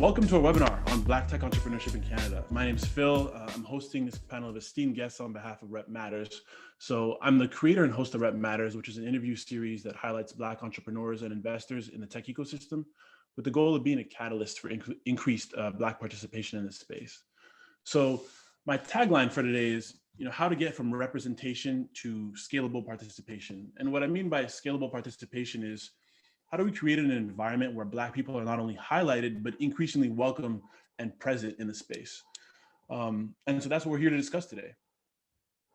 welcome to our webinar on Black Tech Entrepreneurship in Canada. My name is Phil. I'm hosting this panel of esteemed guests on behalf of Rep Matters. So I'm the creator and host of Rep Matters, which is an interview series that highlights Black entrepreneurs and investors in the tech ecosystem with the goal of being a catalyst for increased Black participation in this space. So my tagline for today is, how to get from representation to scalable participation. And what I mean by scalable participation is, how do we create an environment where Black people are not only highlighted, but increasingly welcome and present in the space? And so that's what we're here to discuss today.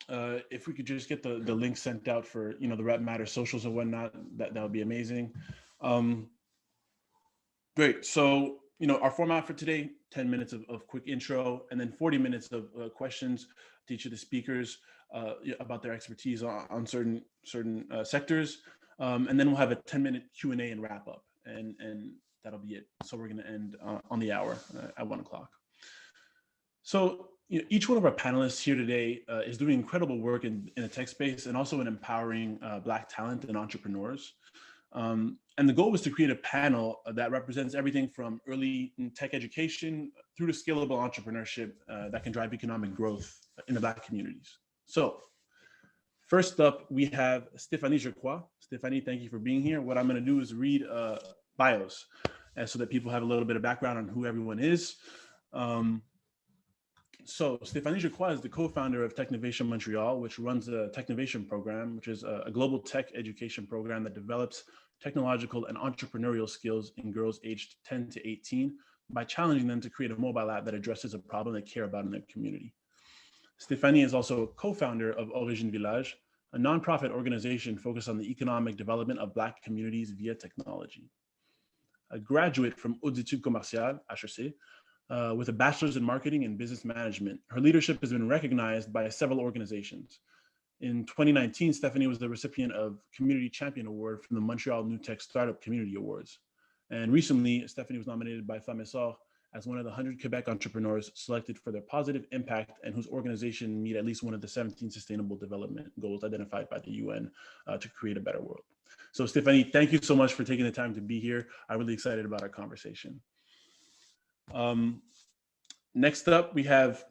If we could just get the link sent out for, the Rep Matters socials and whatnot, that would be amazing. Great. So, our format for today, 10 minutes of quick intro, and then 40 minutes of questions to each of the speakers about their expertise on certain sectors. And then we'll have a 10-minute Q&A and wrap up, and that'll be it. So we're going to end on the hour at 1 o'clock. So each one of our panelists here today is doing incredible work in the tech space and also in empowering Black talent and entrepreneurs. And the goal was to create a panel that represents everything from early tech education through to scalable entrepreneurship that can drive economic growth in the Black communities. So first up, we have Stéphanie Geoffroy. Stéphanie, thank you for being here. What I'm going to do is read bios so that people have a little bit of background on who everyone is. So Stéphanie Geoffroy is the co-founder of Technovation Montreal, which runs the Technovation program, which is a global tech education program that develops technological and entrepreneurial skills in girls aged 10 to 18 by challenging them to create a mobile app that addresses a problem they care about in their community. Stéphanie is also a co-founder of Origine Village, a nonprofit organization focused on the economic development of Black communities via technology. A graduate from Hautes Études Commerciales, HEC, with a bachelor's in marketing and business management, her leadership has been recognized by several organizations. In 2019, Stéphanie was the recipient of Community Champion Award from the Montreal New Tech Startup Community Awards. And recently, Stéphanie was nominated by Femmes et Sœurs as one of the 100 Quebec entrepreneurs selected for their positive impact and whose organization meet at least one of the 17 sustainable development goals identified by the UN to create a better world. So Stéphanie, thank you so much for taking the time to be here. I'm really excited about our conversation. Next up, we have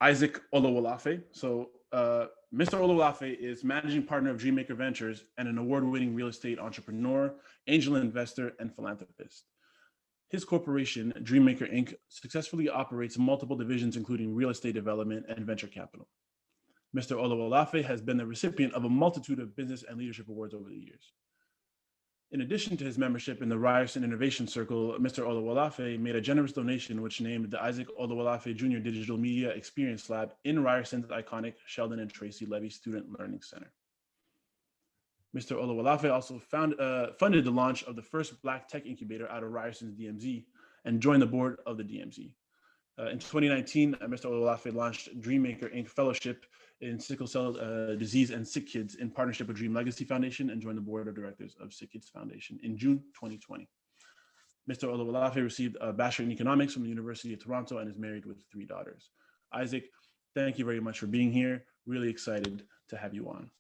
Isaac Olowolafe. So Mr. Olowolafe is managing partner of Dreammaker Ventures and an award-winning real estate entrepreneur, angel investor, and philanthropist. His corporation, Dreammaker Inc., successfully operates multiple divisions, including real estate development and venture capital. Mr. Olowolafe has been the recipient of a multitude of business and leadership awards over the years. In addition to his membership in the Ryerson Innovation Circle, Mr. Olowolafe made a generous donation which named the Isaac Olowolafe Jr. Digital Media Experience Lab in Ryerson's iconic Sheldon and Tracy Levy Student Learning Center. Mr. Olowolafe also funded the launch of the first Black tech incubator out of Ryerson's DMZ and joined the board of the DMZ. In 2019, Mr. Olowolafe launched Dreammaker Inc. Fellowship in Sickle Cell Disease and Sick Kids in partnership with Dream Legacy Foundation and joined the board of directors of Sick Kids Foundation in June 2020. Mr. Olowolafe received a Bachelor in Economics from the University of Toronto and is married with 3 daughters. Isaac, thank you very much for being here. Really excited to have you on.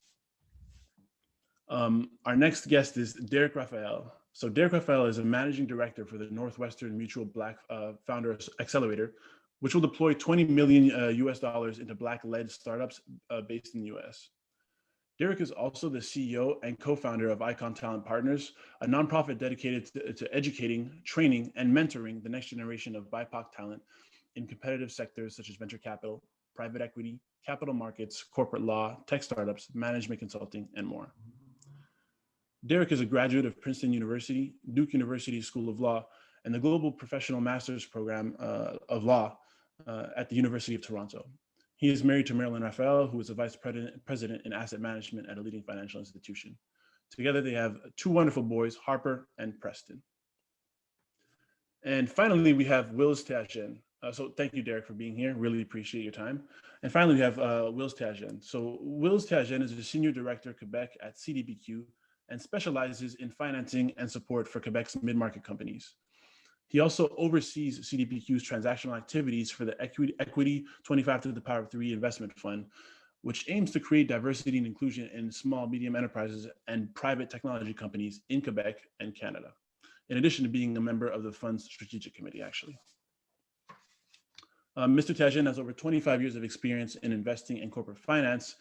Our next guest is Derek Raphael. So Derek Raphael is a managing director for the Northwestern Mutual Black Founder Accelerator, which will deploy $20 million US into Black-led startups based in the US. Derek is also the CEO and co-founder of Icon Talent Partners, a nonprofit dedicated to educating, training, and mentoring the next generation of BIPOC talent in competitive sectors such as venture capital, private equity, capital markets, corporate law, tech startups, management consulting, and more. Derek is a graduate of Princeton University, Duke University School of Law, and the Global Professional Master's Program of Law at the University of Toronto. He is married to Marilyn Raphael, who is a vice president in asset management at a leading financial institution. Together, they have 2 wonderful boys, Harper and Preston. And finally, we have Wills Teagen. So thank you, Derek, for being here. Really appreciate your time. And finally, we have Wills Teagen. So Wills Teagen is the Senior Director Quebec at CDPQ and specializes in financing and support for Quebec's mid-market companies. He also oversees CDPQ's transactional activities for the Equity 25 to the Power of 3 investment fund, which aims to create diversity and inclusion in small, medium enterprises and private technology companies in Quebec and Canada. in addition to being a member of the fund's strategic committee, actually. Mr. Tajen has over 25 years of experience in investing and corporate finance.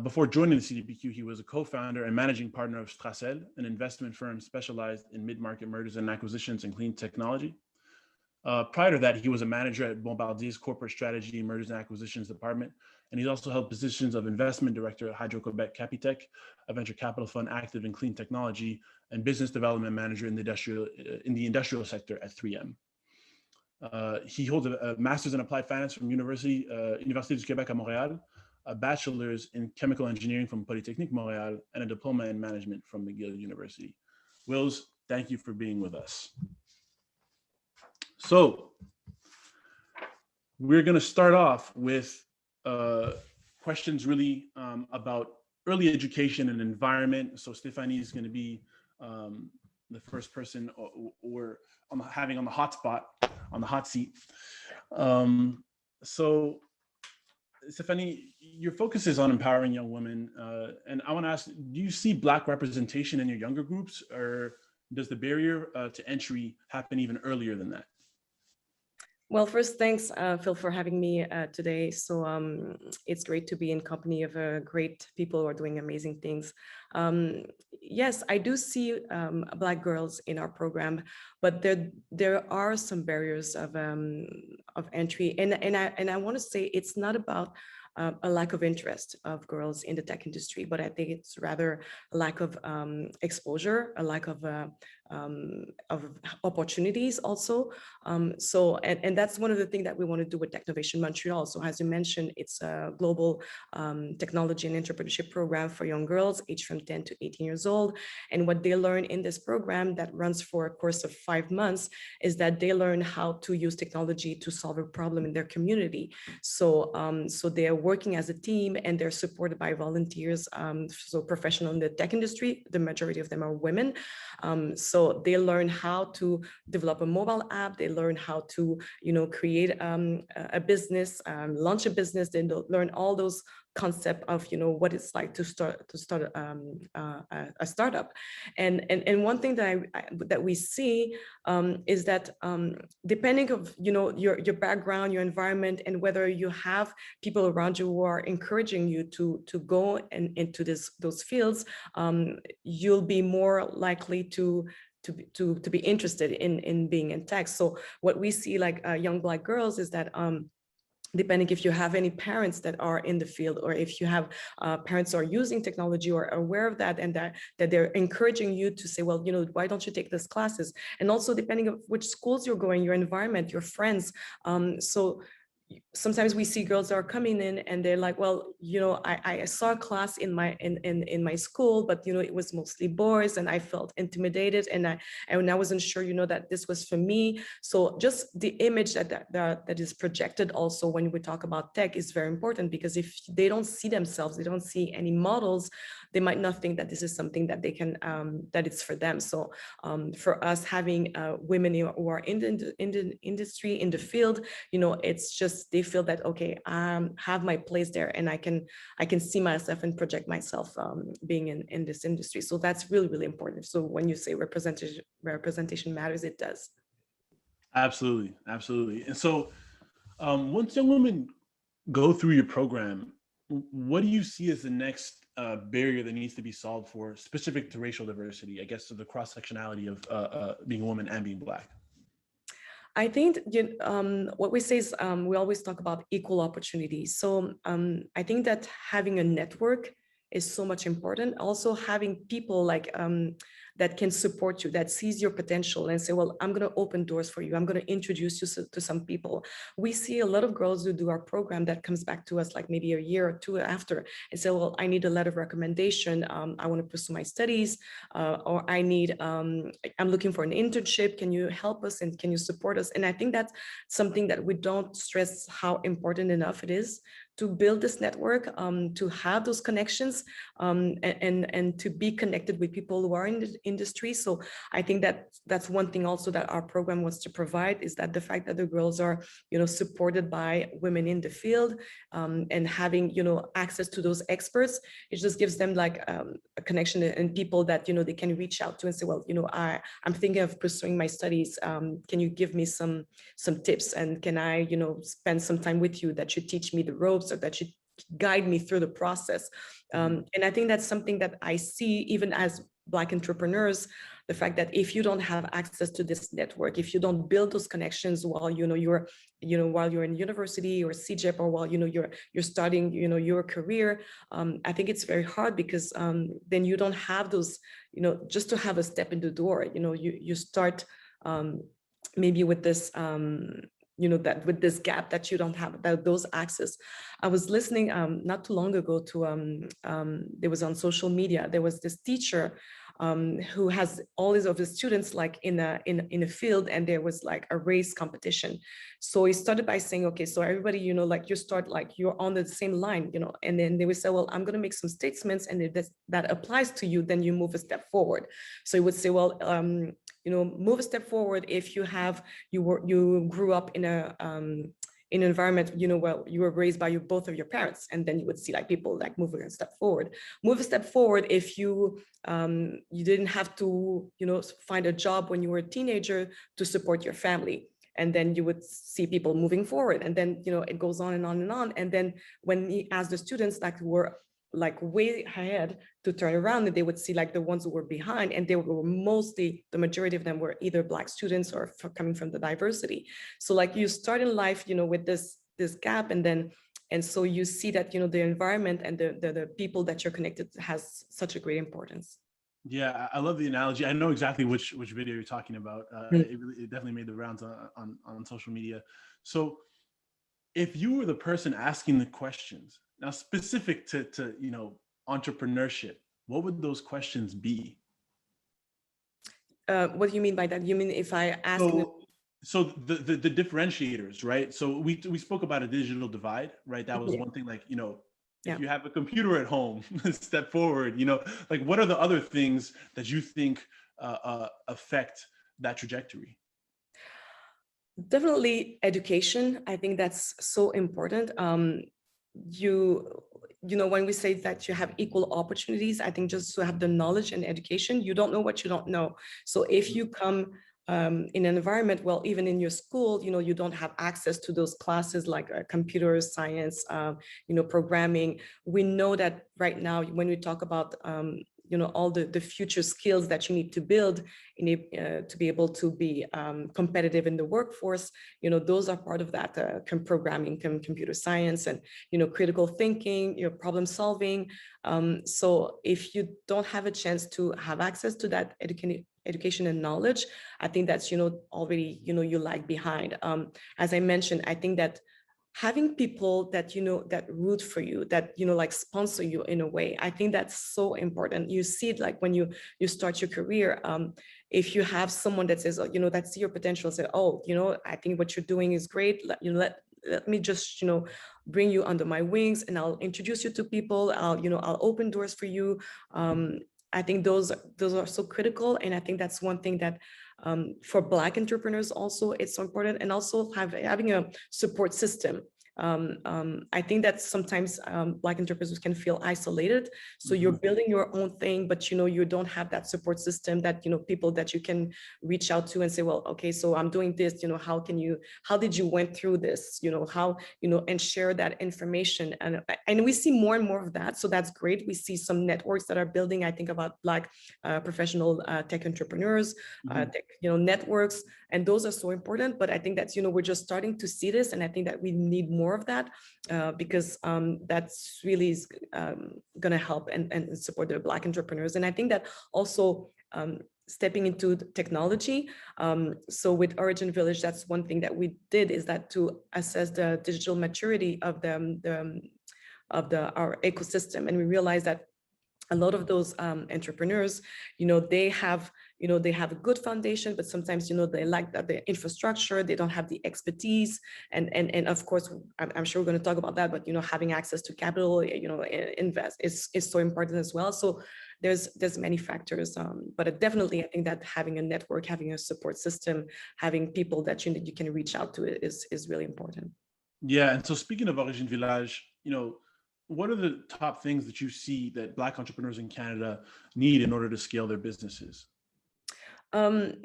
Before joining the CDPQ, he was a co-founder and managing partner of Strassel, an investment firm specialized in mid-market mergers and acquisitions and clean technology. Prior to that, he was a manager at Bombardier's corporate strategy, mergers and acquisitions department, and he's also held positions of investment director at Hydro-Quebec Capitec, a venture capital fund active in clean technology, and business development manager in the industrial sector at 3M. He holds a master's in applied finance from Université du Québec à Montréal, a bachelor's in chemical engineering from Polytechnique Montréal, and a diploma in management from McGill University. Wills, thank you for being with us. So we're going to start off with questions really about early education and environment. So Stephanie is going to be the first person we're having on the hot spot, on the hot seat. So Stephanie, your focus is on empowering young women. And I want to ask, do you see Black representation in your younger groups, or does the barrier to entry happen even earlier than that? Well, first, thanks, Phil, for having me today. So it's great to be in company of great people who are doing amazing things. Yes, I do see Black girls in our program, but there are some barriers of entry, and I want to say it's not about a lack of interest of girls in the tech industry, but I think it's rather a lack of exposure, a lack of opportunities also. And that's one of the things that we want to do with Technovation Montreal. So as you mentioned, it's a global technology and entrepreneurship program for young girls aged from 10 to 18 years old. And what they learn in this program that runs for a course of 5 months is that they learn how to use technology to solve a problem in their community. So they are working as a team, and they're supported by volunteers, so professional in the tech industry. The majority of them are women. So they learn how to develop a mobile app. They learn how to, create a business, launch a business. They learn all those concept of what it's like to start a startup. And one thing that we see is that depending of your background, your environment, and whether you have people around you who are encouraging you to go into those fields, you'll be more likely to be interested in being in tech. So what we see like young Black girls is that depending if you have any parents that are in the field, or if you have parents who are using technology or are aware of that, and that they're encouraging you to say, well, why don't you take these classes? And also depending on which schools you're going, your environment, your friends. So sometimes we see girls that are coming in and they're like, well, I saw a class in my school, but it was mostly boys, and I felt intimidated, and I wasn't sure that this was for me. So just the image that is projected also when we talk about tech is very important, because if they don't see themselves, they don't see any models, they might not think that this is something that they can that it's for them. So for us, having women who are in the industry, in the field, it's just they feel that, okay, I have my place there, and I can see myself and project myself being in this industry. So that's really, really important. So when you say representation matters, it does. Absolutely. And so once young women go through your program, what do you see as the next barrier that needs to be solved for, specific to racial diversity, I guess, to the cross-sectionality of being a woman and being Black? I think what we say is we always talk about equal opportunities. So I think that having a network is so much important. Also having people like that can support you, that sees your potential and say, well, I'm going to open doors for you. I'm going to introduce you to some people. We see a lot of girls who do our program that comes back to us like maybe a year or two after and say, well, I need a letter of recommendation. I want to pursue my studies, or I'm looking for an internship. Can you help us and can you support us? And I think that's something that we don't stress how important enough it is to build this network, to have those connections, and to be connected with people who are in industry. So I think that that's one thing also that our program wants to provide, is that the fact that the girls are, supported by women in the field, and having, access to those experts, it just gives them like a connection and people that, they can reach out to and say, well, I'm thinking of pursuing my studies. Can you give me some tips, and can I, spend some time with you, that you teach me the ropes, or that you guide me through the process. And I think that's something that I see even as Black entrepreneurs, the fact that if you don't have access to this network, if you don't build those connections while you're in university or CEGEP, or while you're starting your career, I think it's very hard, because then you don't have those, just to have a step in the door. You start maybe with this that with this gap, that you don't have those access. I was listening not too long ago to there was on social media, there was this teacher who has all of his students like in a field, and there was like a race competition. So he started by saying, okay, so everybody, like you start, like you're on the same line, and then they would say, well, I'm going to make some statements, and if that applies to you, then you move a step forward. So he would say, well, move a step forward if you grew up in in an environment, well, you were raised by both of your parents, and then you would see like people like moving a step forward. Move a step forward if you didn't have to, find a job when you were a teenager to support your family. And then you would see people moving forward, and then, it goes on and on and on. And then when he asked the students like who were like way ahead to turn around, and they would see like the ones who were behind, and they were mostly, the majority of them were either Black students or coming from the diversity. So like you start in life, with this gap, and so you see that, the environment and the people that you're connected to has such a great importance. Yeah, I love the analogy. I know exactly which video you're talking about. It definitely made the rounds on social media. So if you were the person asking the questions, now specific to entrepreneurship, what would those questions be? What do you mean by that? You mean if I ask? So the differentiators, right? So we spoke about a digital divide, right? That was one thing, like, if you have a computer at home, step forward, like what are the other things that you think affect that trajectory? Definitely education. I think that's so important. When we say that you have equal opportunities, I think just to have the knowledge and education, you don't know what you don't know. So if you come in an environment, well, even in your school, you don't have access to those classes like computer science, programming. We know that right now, when we talk about all the future skills that you need to build to be able to be competitive in the workforce, those are part of that programming, computer science, and critical thinking, problem solving. So if you don't have a chance to have access to that education and knowledge, I think that's already you lag behind. As I mentioned, I think that having people that that root for you, that like sponsor you in a way, I think that's so important. You see it like when you start your career, if you have someone that says, that see your potential, say, oh, I think what you're doing is great, let me just bring you under my wings, and I'll introduce you to people, I'll open doors for you. I think those are so critical, and I think that's one thing that for Black entrepreneurs also it's so important, and also having a support system. I think that sometimes Black entrepreneurs can feel isolated. So you're building your own thing, but you don't have that support system, that people that you can reach out to and say, well, okay, so I'm doing this. How did you went through this? How and share that information. And we see more and more of that. So that's great. We see some networks that are building. I think about Black professional tech entrepreneurs, tech networks, and those are so important. But I think that's we're just starting to see this, and I think that we need more of that because that's really is going to help and support the Black entrepreneurs. And I think that also stepping into technology. So with Origin Village, that's one thing that we did, is that to assess the digital maturity of our ecosystem, and we realized that a lot of those entrepreneurs, they have a good foundation, but sometimes, they lack the infrastructure, they don't have the expertise. And of course, I'm sure we're going to talk about that, but, having access to capital, invest is so important as well. So there's many factors, but definitely I think that having a network, having a support system, having people that you can reach out to is really important. Yeah, and so speaking of Origine Village, what are the top things that you see that Black entrepreneurs in Canada need in order to scale their businesses? Um,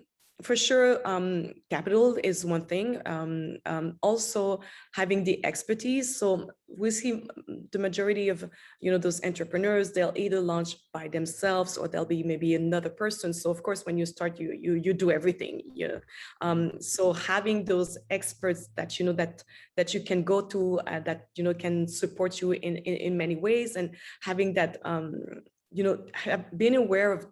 for sure, capital is one thing. Also having the expertise. So we see the majority of those entrepreneurs, they'll either launch by themselves or there'll be maybe another person. So of course, when you start, you do everything. Yeah. So having those experts that that you can go to, that can support you in many ways, and having that being aware of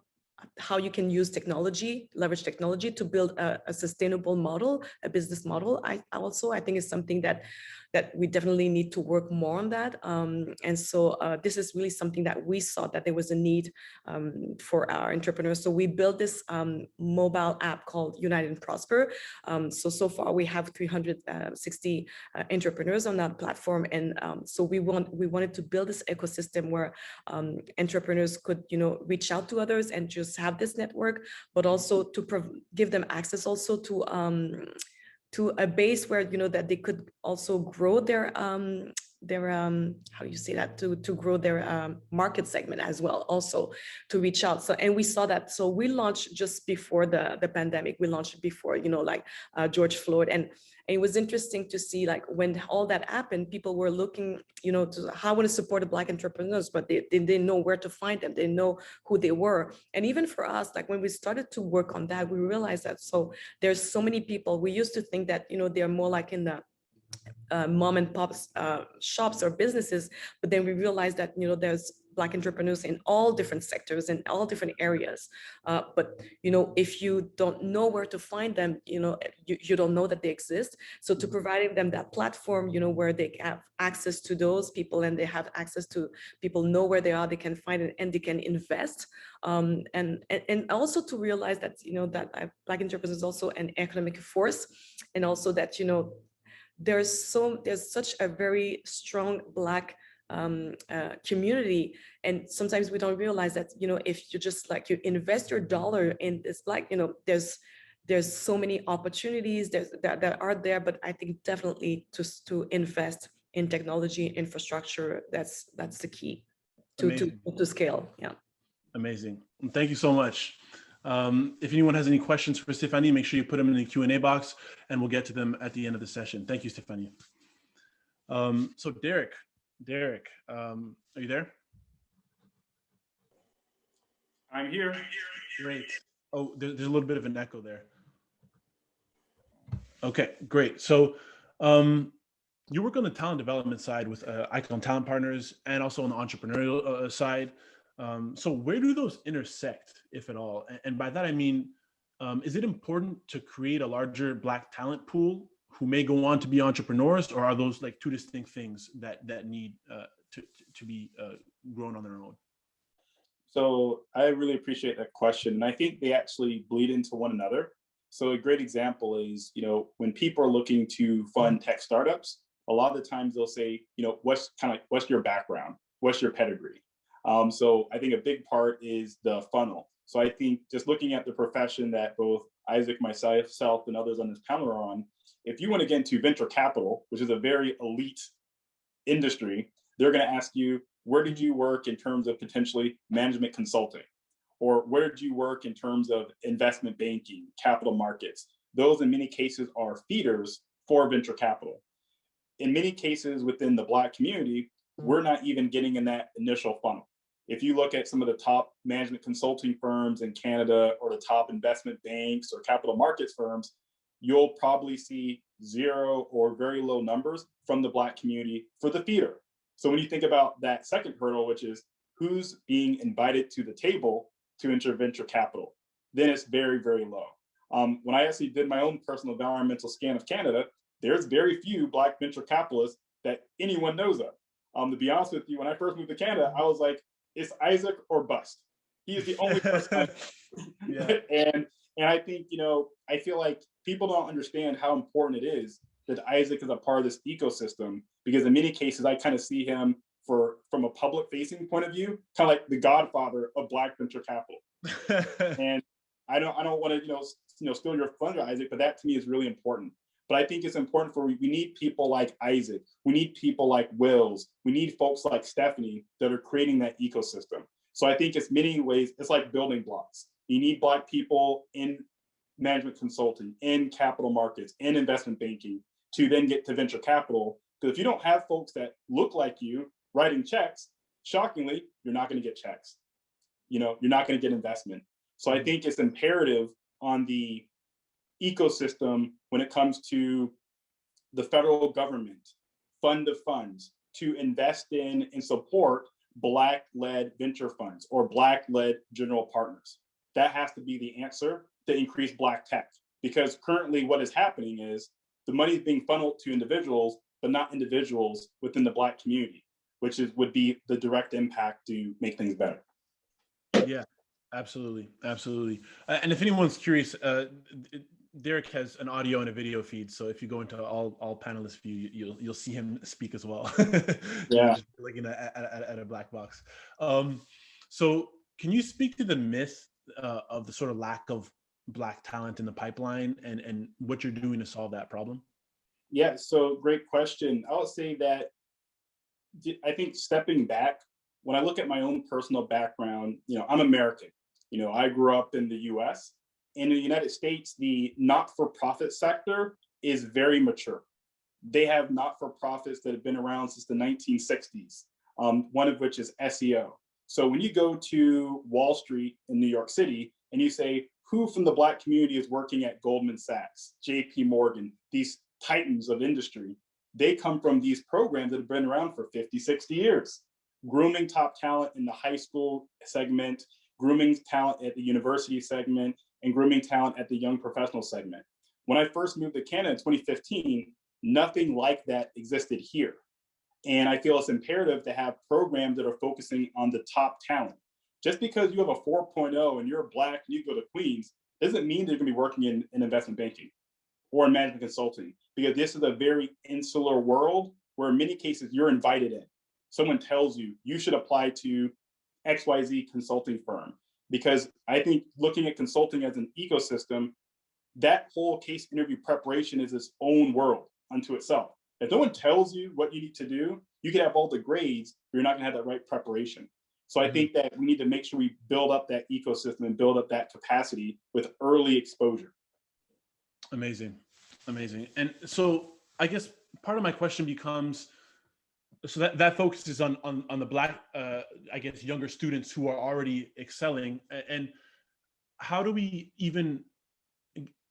how you can use technology, leverage technology to build a sustainable model, a business model. I think is something that we definitely need to work more on that. And so this is really something that we saw that there was a need for our entrepreneurs. So we built this mobile app called United and Prosper. So far we have 360 entrepreneurs on that platform, and so we wanted to build this ecosystem where entrepreneurs could reach out to others and just have this network, but also to give them access also to a base where that they could also grow their how do you say that, to grow their market segment as well, also to reach out. So, and we saw that, so we launched just before the pandemic. We launched before George Floyd, and it was interesting to see, like, when all that happened, people were looking to how to support the Black entrepreneurs, but they didn't know where to find them. They didn't know who they were. And even for us, like when we started to work on that, we realized that there's so many people. We used to think that they're more like in the mom and pop shops or businesses, but then we realized that there's Black entrepreneurs in all different sectors, in all different areas. But if you don't know where to find them, you don't know that they exist. So to providing them that platform, where they have access to those people, and they have access to people, know where they are, they can find it, and they can invest. And also to realize that that Black entrepreneurs is also an economic force, and also that there's such a very strong Black community, and sometimes we don't realize that if you just you invest your dollar in this, there's so many opportunities that are there. But I think definitely to invest in technology infrastructure, that's the key to scale. Yeah. Amazing. Thank you so much. If anyone has any questions for Stephanie, make sure you put them in the Q&A box, and we'll get to them at the end of the session. Thank you, Stephanie. So Derek, are you there? I'm here. Great. Oh, there's a little bit of an echo there. Okay, great. So you work on the talent development side with Icon Talent Partners, and also on the entrepreneurial side. So where do those intersect, if at all? And by that, I mean, is it important to create a larger Black talent pool who may go on to be entrepreneurs, or are those like two distinct things that need to be grown on their own? So I really appreciate that question. And I think they actually bleed into one another. So a great example is, when people are looking to fund tech startups, a lot of the times they'll say, what's your background? What's your pedigree? So I think a big part is the funnel. So I think just looking at the profession that both Isaac, myself, and others on this panel are on, if you want to get into venture capital, which is a very elite industry, they're going to ask you, where did you work in terms of potentially management consulting? Or where did you work in terms of investment banking, capital markets? Those in many cases are feeders for venture capital. In many cases within the Black community, we're not even getting in that initial funnel. If you look at some of the top management consulting firms in Canada, or the top investment banks or capital markets firms, you'll probably see 0 or very low numbers from the Black community for the feeder. So when you think about that second hurdle, which is who's being invited to the table to enter venture capital, then it's very, very low. When I actually did my own personal environmental scan of Canada, there's very few Black venture capitalists that anyone knows of. To be honest with you, when I first moved to Canada, I was like, it's Isaac or bust. He is the only person. Yeah. And I think, I feel like people don't understand how important it is that Isaac is a part of this ecosystem, because in many cases, I kind of see him for from a public facing point of view, kind of like the godfather of Black venture capital. And I don't want to, steal your thunder, Isaac, but that to me is really important. But I think it's important we need people like Isaac. We need people like Wills. We need folks like Stephanie that are creating that ecosystem. So I think it's many ways, it's like building blocks. You need Black people in management consulting, in capital markets, in investment banking to then get to venture capital. Because if you don't have folks that look like you writing checks, shockingly, you're not going to get checks. You're not going to get investment. So I think it's imperative on the ecosystem when it comes to the federal government, fund of funds, to invest in and support Black-led venture funds or Black-led general partners. That has to be the answer to increase Black tech. Because currently what is happening is the money is being funneled to individuals, but not individuals within the Black community, which would be the direct impact to make things better. Yeah, absolutely. And if anyone's curious, Derek has an audio and a video feed. So if you go into all panelist view, you'll see him speak as well. Yeah. Just looking at a black box. So can you speak to the myth of the sort of lack of Black talent in the pipeline and what you're doing to solve that problem? Yeah, so great question. I would say that I think stepping back, when I look at my own personal background, I'm American. I grew up in the US. In the United States, the not-for-profit sector is very mature. They have not-for-profits that have been around since the 1960s, one of which is SEO. So when you go to Wall Street in New York City and you say, who from the Black community is working at Goldman Sachs, JP Morgan, these titans of industry, they come from these programs that have been around for 50, 60 years. Grooming top talent in the high school segment, grooming talent at the university segment, and grooming talent at the young professional segment. When I first moved to Canada in 2015, nothing like that existed here. And I feel it's imperative to have programs that are focusing on the top talent. Just because you have a 4.0 and you're Black and you go to Queens, doesn't mean they're gonna be working in investment banking or in management consulting, because this is a very insular world where in many cases you're invited in. Someone tells you, you should apply to XYZ consulting firm. Because I think looking at consulting as an ecosystem, that whole case interview preparation is its own world unto itself. If no one tells you what you need to do, you can have all the grades, but you're not gonna have that right preparation. So I think that we need to make sure we build up that ecosystem and build up that capacity with early exposure. Amazing. And so I guess part of my question becomes, so that focuses on the Black, I guess, younger students who are already excelling. And how do we even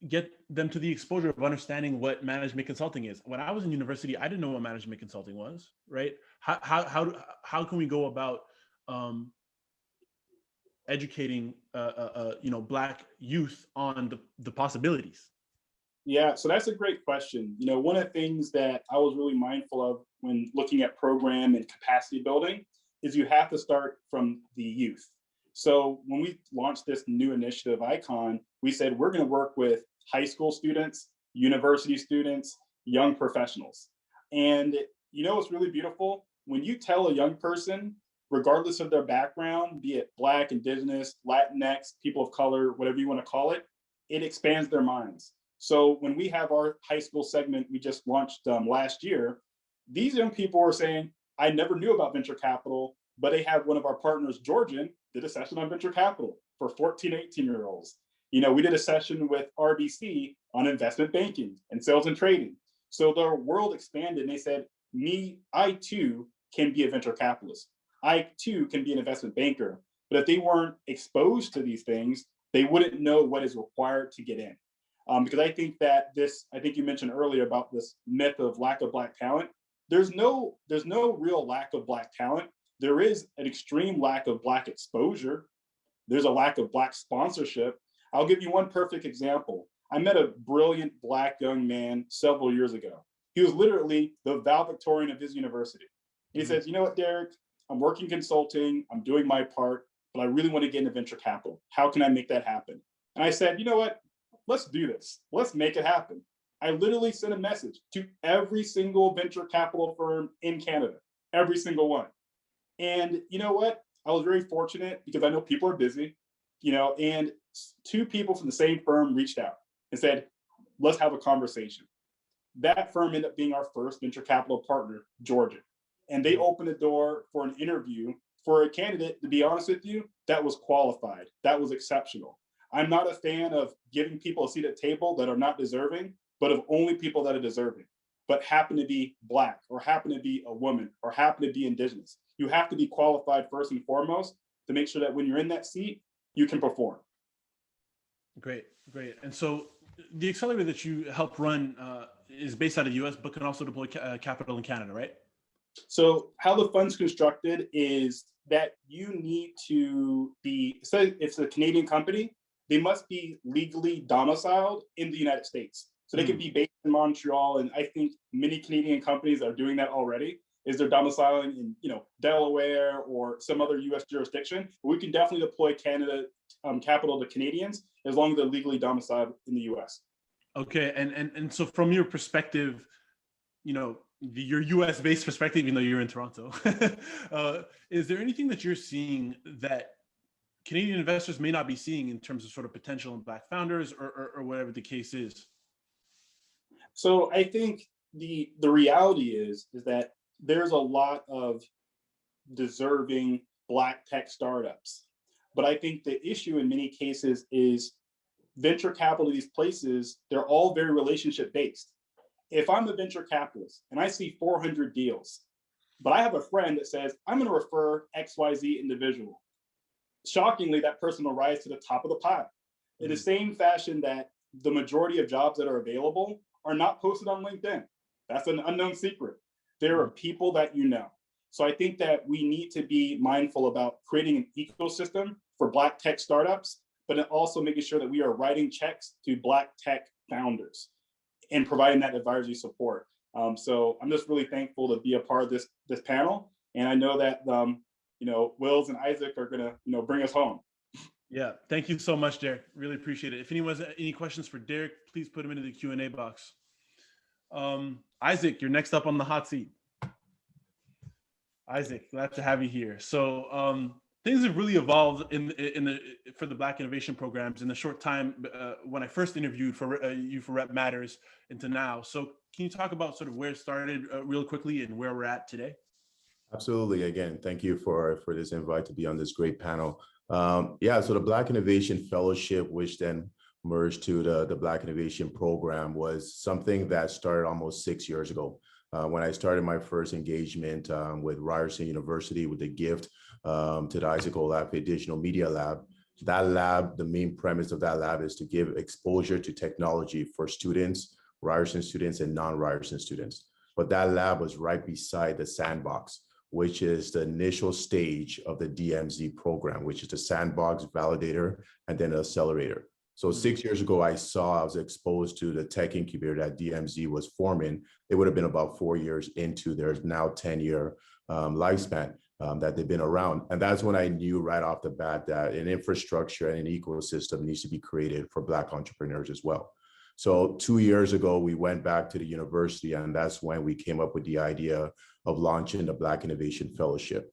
get them to the exposure of understanding what management consulting is? When I was in university, I didn't know what management consulting was, right? How can we go about educating Black youth on the possibilities? Yeah, so that's a great question. One of the things that I was really mindful of when looking at program and capacity building is you have to start from the youth. So when we launched this new initiative, Icon, we said we're going to work with high school students, university students, young professionals. And it's really beautiful when you tell a young person, regardless of their background, be it Black, Indigenous, Latinx, people of color, whatever you want to call it, it expands their minds. So when we have our high school segment we just launched last year, these young people are saying, I never knew about venture capital, but they have one of our partners, Georgian, did a session on venture capital for 14, 18-year-olds. We did a session with RBC on investment banking and sales and trading. So their world expanded and they said, I too can be a venture capitalist. I too can be an investment banker. But if they weren't exposed to these things, they wouldn't know what is required to get in. Because I think that I think you mentioned earlier about this myth of lack of Black talent. There's no real lack of Black talent. There is an extreme lack of Black exposure. There's a lack of Black sponsorship. I'll give you one perfect example. I met a brilliant Black young man several years ago. He was literally the valedictorian of his university. And he says, you know what, Derek, I'm working consulting, I'm doing my part, but I really want to get into venture capital. How can I make that happen? And I said, you know what? Let's do this. Let's make it happen. I literally sent a message to every single venture capital firm in Canada, every single one. And you know what? I was very fortunate because I know people are busy, and two people from the same firm reached out and said, let's have a conversation. That firm ended up being our first venture capital partner, Georgia. And they opened the door for an interview for a candidate, to be honest with you, that was qualified, that was exceptional. I'm not a fan of giving people a seat at the table that are not deserving, but of only people that are deserving, but happen to be Black or happen to be a woman or happen to be Indigenous. You have to be qualified first and foremost to make sure that when you're in that seat, you can perform. Great, great. And so the accelerator that you help run is based out of the US, but can also deploy capital in Canada, right? So how the fund's constructed is that you need to be, so it's a Canadian company, they must be legally domiciled in the United States. So they can be based in Montreal, and I think many Canadian companies are doing that already, is they're domiciling in Delaware or some other US jurisdiction. But we can definitely deploy Canada capital to Canadians as long as they're legally domiciled in the US. Okay, and so from your perspective, your US based perspective, even though you're in Toronto, is there anything that you're seeing that Canadian investors may not be seeing in terms of sort of potential in Black founders or whatever the case is? So I think the reality is that there's a lot of deserving Black tech startups. But I think the issue in many cases is venture capital, these places, they're all very relationship based. If I'm a venture capitalist and I see 400 deals, but I have a friend that says, I'm going to refer XYZ individual, shockingly, that person will rise to the top of the pile. In the same fashion that the majority of jobs that are available are not posted on LinkedIn. That's an unknown secret. There are people that you know. So I think that we need to be mindful about creating an ecosystem for Black tech startups, but also making sure that we are writing checks to Black tech founders and providing that advisory support. So I'm just really thankful to be a part of this panel. And I know that Wills and Isaac are gonna bring us home. Yeah, thank you so much, Derek. Really appreciate it. If anyone has any questions for Derek, please put them into the Q&A box. Isaac, you're next up on the hot seat. Isaac, glad to have you here. So things have really evolved for the Black Innovation Programs in the short time when I first interviewed for you for Rep Matters into now. So can you talk about sort of where it started real quickly and where we're at today? Absolutely. Again, thank you for this invite to be on this great panel. So the Black Innovation Fellowship, which then merged to the Black Innovation Program, was something that started almost 6 years ago. When I started my first engagement with Ryerson University with the gift to the Isaac Olafe Digital Media Lab. That lab, the main premise of that lab is to give exposure to technology for students, Ryerson students and non-Ryerson students. But that lab was right beside the sandbox, which is the initial stage of the DMZ program, which is the sandbox, validator, and then the accelerator. So 6 years ago, I was exposed to the tech incubator that DMZ was forming. It would have been about 4 years into their now 10-year lifespan that they've been around. And that's when I knew right off the bat that an infrastructure and an ecosystem needs to be created for Black entrepreneurs as well. So 2 years ago, we went back to the university, and that's when we came up with the idea of launching the Black Innovation Fellowship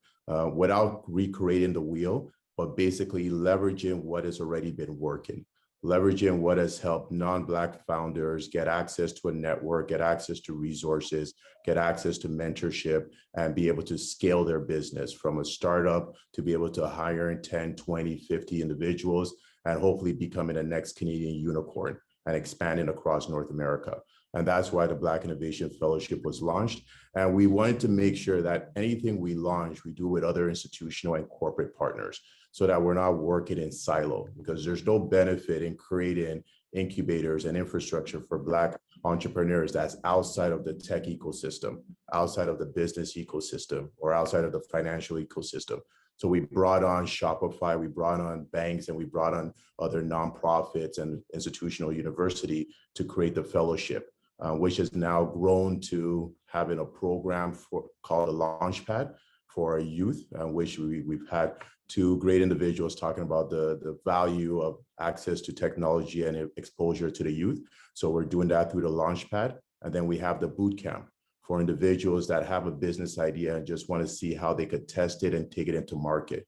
without recreating the wheel, but basically leveraging what has already been working, leveraging what has helped non-Black founders get access to a network, get access to resources, get access to mentorship, and be able to scale their business from a startup to be able to hire 10, 20, 50 individuals, and hopefully becoming the next Canadian unicorn and expanding across North America. And that's why the Black Innovation Fellowship was launched. And we wanted to make sure that anything we launch, we do with other institutional and corporate partners so that we're not working in silo, because there's no benefit in creating incubators and infrastructure for Black entrepreneurs that's outside of the tech ecosystem, outside of the business ecosystem, or outside of the financial ecosystem. So we brought on Shopify, we brought on banks, and we brought on other nonprofits and institutional university to create the fellowship, which has now grown to having a program called a Launchpad for our youth, which we've had two great individuals talking about the value of access to technology and exposure to the youth. So we're doing that through the Launchpad. And then we have the boot camp for individuals that have a business idea and just want to see how they could test it and take it into market.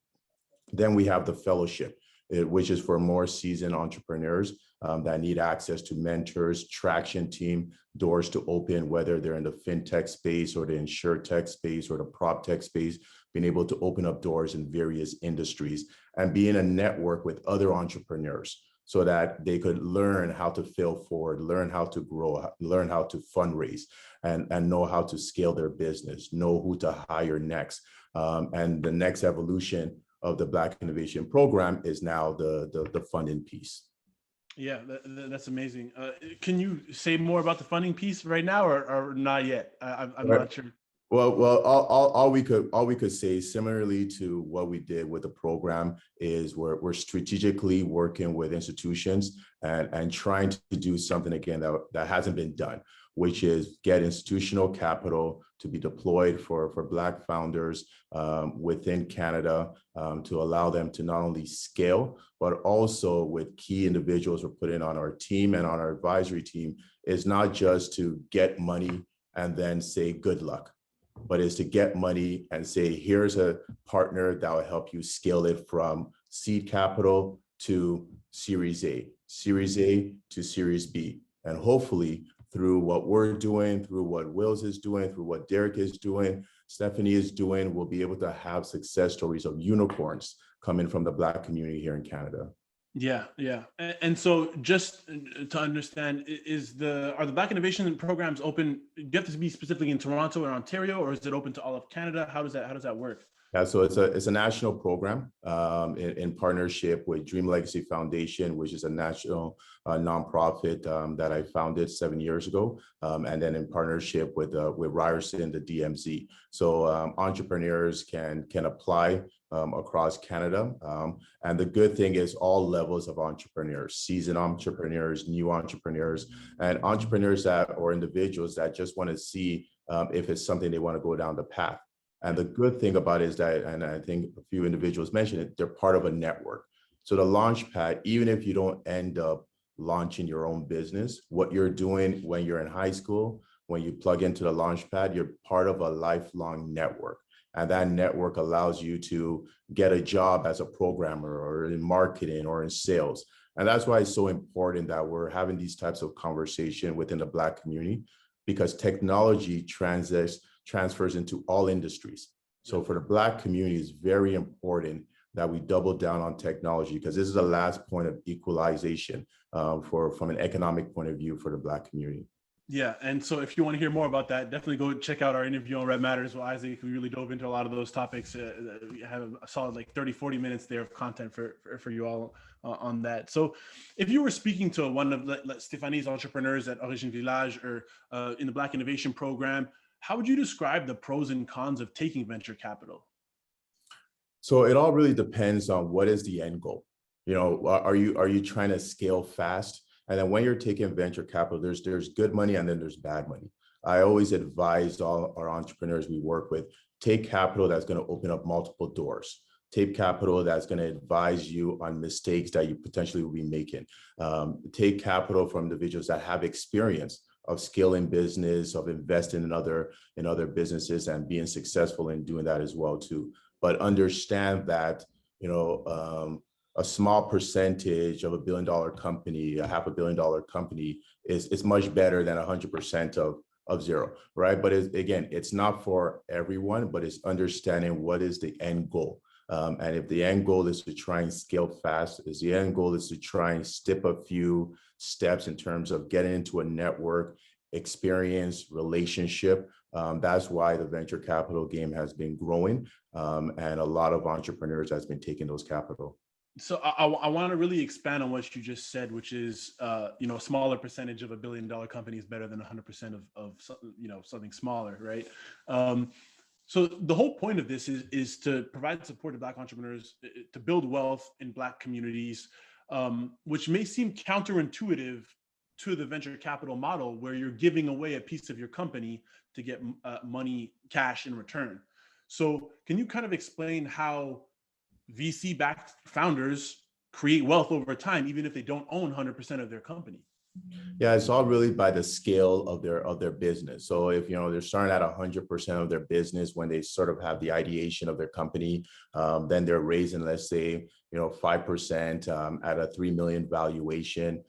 Then we have the fellowship, which is for more seasoned entrepreneurs that need access to mentors, traction team, doors to open, whether they're in the fintech space or the insurtech space or the prop tech space, being able to open up doors in various industries and be in a network with other entrepreneurs so that they could learn how to fail forward, learn how to grow, learn how to fundraise, and know how to scale their business, know who to hire next. And the next evolution of the Black Innovation Program is now the funding piece. Yeah, that's amazing. Can you say more about the funding piece right now, or not yet? I'm not sure. Well, all we could say, similarly to what we did with the program, is we're strategically working with institutions and trying to do something again that hasn't been done, which is get institutional capital to be deployed for Black founders within Canada to allow them to not only scale, but also with key individuals we're putting on our team and on our advisory team, is not just to get money and then say good luck, but is to get money and say, here's a partner that will help you scale it from seed capital to Series A to Series B. And hopefully through what we're doing, through what Wills is doing, through what Derek is doing, Stephanie is doing, we'll be able to have success stories of unicorns coming from the Black community here in Canada. Yeah. And so just to understand, are the Black Innovation programs open? Do you have to be specifically in Toronto or Ontario, or is it open to all of Canada? How does that work? Yeah, so it's a national program in partnership with Dream Legacy Foundation, which is a national nonprofit that I founded 7 years ago, and then in partnership with Ryerson, the DMZ. So entrepreneurs can apply across Canada, and the good thing is all levels of entrepreneurs, seasoned entrepreneurs, new entrepreneurs, and entrepreneurs or individuals that just want to see if it's something they want to go down the path. And the good thing about it is that, and I think a few individuals mentioned it, they're part of a network. So the Launchpad, even if you don't end up launching your own business, what you're doing when you're in high school, when you plug into the Launchpad, you're part of a lifelong network. And that network allows you to get a job as a programmer or in marketing or in sales. And that's why it's so important that we're having these types of conversation within the Black community, because technology transfers into all industries. So for the Black community, it's very important that we double down on technology, because this is the last point of equalization from an economic point of view for the Black community. Yeah, and so if you want to hear more about that, definitely go check out our interview on Red Matters with Isaac. We really dove into a lot of those topics. We have a solid like 30-40 minutes there of content for you all on that. So if you were speaking to one of Stéphanie's entrepreneurs at Origine Village or in the Black Innovation Program, how would you describe the pros and cons of taking venture capital? So it all really depends on what is the end goal. You know, are you trying to scale fast? And then when you're taking venture capital, there's good money and then there's bad money. I always advise all our entrepreneurs we work with, take capital that's going to open up multiple doors. Take capital that's going to advise you on mistakes that you potentially will be making. Take capital from individuals that have experience of scaling business, of investing in other businesses and being successful in doing that as well too. But understand that, you know, a small percentage of $1 billion company, a $500 million company is much better than 100% of zero, right? But again, it's not for everyone, but it's understanding what is the end goal. And if the end goal is to try and scale fast, is the end goal is to try and skip a few steps in terms of getting into a network, experience, relationship. That's why the venture capital game has been growing, and a lot of entrepreneurs has been taking those capital. So I want to really expand on what you just said, which is, you know, a smaller percentage of $1 billion company is better than 100% of you know, something smaller, right? So the whole point of this is to provide support to Black entrepreneurs to build wealth in Black communities, which may seem counterintuitive to the venture capital model, where you're giving away a piece of your company to get money, cash in return. So can you kind of explain how VC-backed founders create wealth over time, even if they don't own 100% of their company? Yeah, it's all really by the scale of their business. So if they're starting at 100% of their business when they sort of have the ideation of their company, then they're raising, let's say, 5% at a 3 million valuation.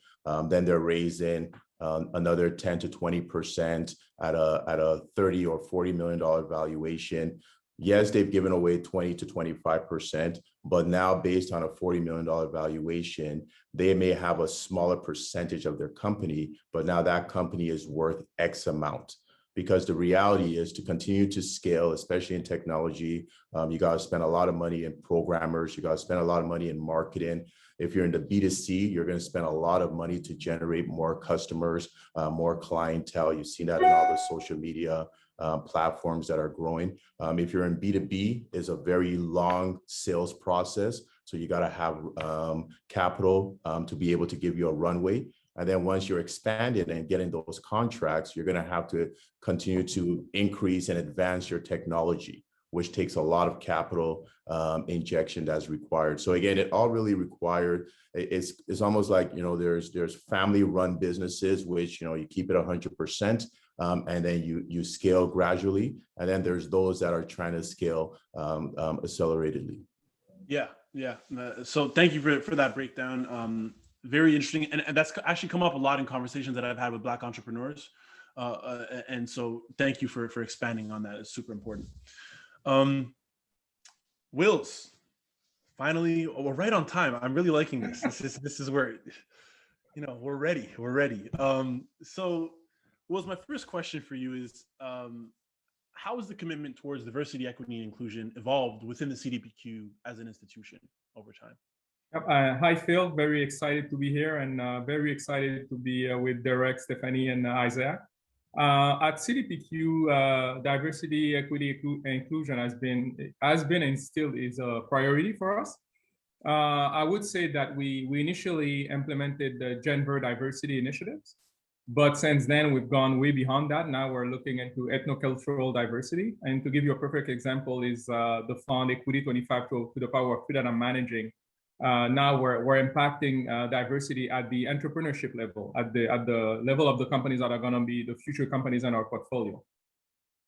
Then they're raising another 10 to 20% at a 30 or $40 million valuation. Yes, they've given away 20 to 25%, but now based on a $40 million valuation, they may have a smaller percentage of their company, but now that company is worth X amount. Because the reality is to continue to scale, especially in technology, you got to spend a lot of money in programmers, you got to spend a lot of money in marketing. If you're in the B2C, you're going to spend a lot of money to generate more customers, more clientele. You've seen that in all the social media platforms that are growing. If you're in B2B, it's a very long sales process. So you got to have capital to be able to give you a runway. And then once you're expanding and getting those contracts, you're going to have to continue to increase and advance your technology, which takes a lot of capital injection that's required. So again, it all really required. It's almost like, there's family-run businesses, which, you keep it 100%. And then you scale gradually. And then there's those that are trying to scale acceleratedly. Yeah. So thank you for that breakdown. Very interesting. And that's actually come up a lot in conversations that I've had with Black entrepreneurs. And so thank you for expanding on that. It's super important. Wills, finally, we're right on time. I'm really liking this. This is where, we're ready. So Wills, my first question for you is, how has the commitment towards diversity, equity, and inclusion evolved within the CDPQ as an institution over time? Hi, Phil. Very excited to be here and very excited to be with Derek, Stephanie, and Isaac. At CDPQ, diversity, equity, and inclusion has been and still is a priority for us. I would say that we initially implemented the gender diversity initiatives, but since then we've gone way beyond that. Now we're looking into ethnocultural diversity. And to give you a perfect example is the fund Equity 25 to the Power of 3 that I'm managing. Now we're impacting diversity at the entrepreneurship level, at the level of the companies that are going to be the future companies in our portfolio.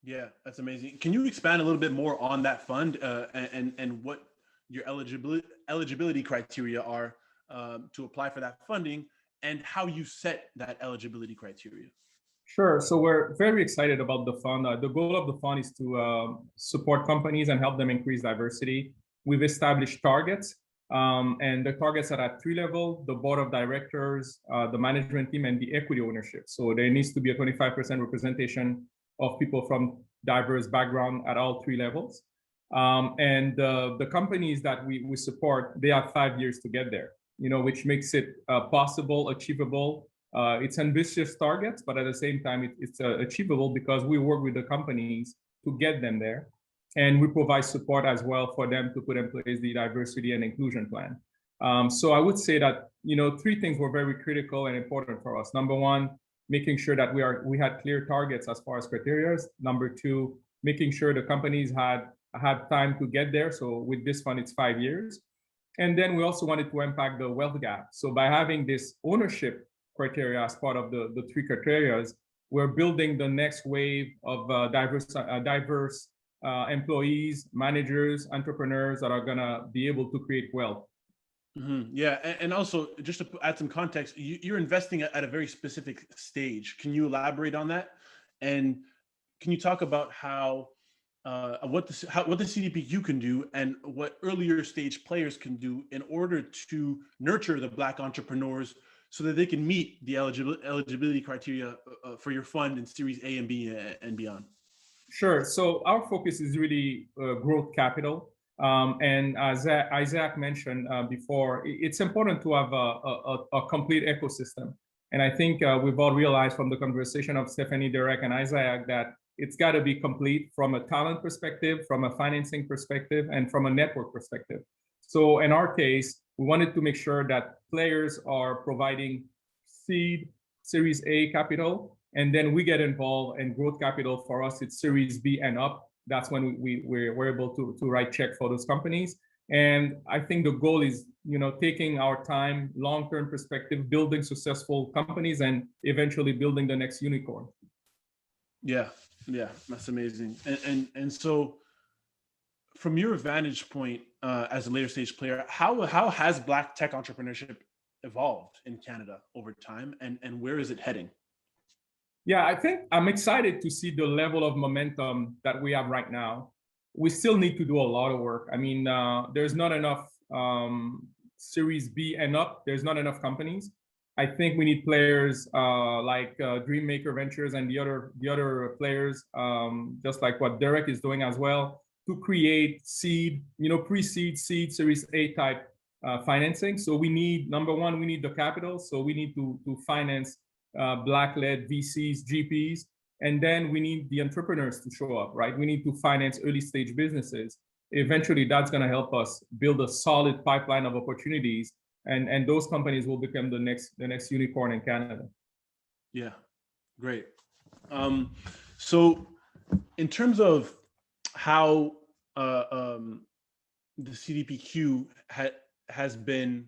Yeah, that's amazing. Can you expand a little bit more on that fund and what your eligibility criteria are to apply for that funding and how you set that eligibility criteria? Sure. So we're very excited about the fund. The goal of the fund is to support companies and help them increase diversity. We've established targets. And the targets are at 3 levels: the board of directors, the management team, and the equity ownership. So there needs to be a 25% representation of people from diverse background at all 3 levels. And the companies that we support, they have 5 years to get there, which makes it possible, achievable. It's ambitious targets, but at the same time, it's achievable because we work with the companies to get them there. And we provide support as well for them to put in place the diversity and inclusion plan. So I would say that, 3 things were very critical and important for us. Number 1, making sure that we had clear targets as far as criteria. Number 2, making sure the companies had time to get there. So with this fund, it's 5 years. And then we also wanted to impact the wealth gap. So by having this ownership criteria as part of the 3 criteria, we're building the next wave of diverse employees, managers, entrepreneurs that are going to be able to create wealth. Mm-hmm. Yeah. And also, just to add some context, you're investing at a very specific stage. Can you elaborate on that? And can you talk about how what the CDPQ can do and what earlier stage players can do in order to nurture the Black entrepreneurs so that they can meet the eligibility criteria for your fund in Series A and B and beyond? Sure. So our focus is really growth capital. And as Isaac mentioned before, it's important to have a complete ecosystem. And I think we've all realized from the conversation of Stephanie, Derek, and Isaac that it's got to be complete from a talent perspective, from a financing perspective, and from a network perspective. So in our case, we wanted to make sure that players are providing seed, Series A capital, and then we get involved in growth capital. For us, it's Series B and up. That's when we're able to write check for those companies. And I think the goal is, taking our time, long-term perspective, building successful companies, and eventually building the next unicorn. Yeah, that's amazing. And so, from your vantage point as a later stage player, how has Black tech entrepreneurship evolved in Canada over time, and where is it heading? Yeah, I think I'm excited to see the level of momentum that we have right now. We still need to do a lot of work. I mean, there's not enough Series B and up. There's not enough companies. I think we need players like Dreammaker Ventures and the other players, just like what Derek is doing as well, to create seed, pre-seed, seed, Series A type financing. So we need, number one, we need the capital. So we need to finance Black-led VCs, GPs, and then we need the entrepreneurs to show up, right? We need to finance early stage businesses. Eventually, that's going to help us build a solid pipeline of opportunities, and those companies will become the next unicorn in Canada. Yeah, great. So, in terms of how the CDPQ has been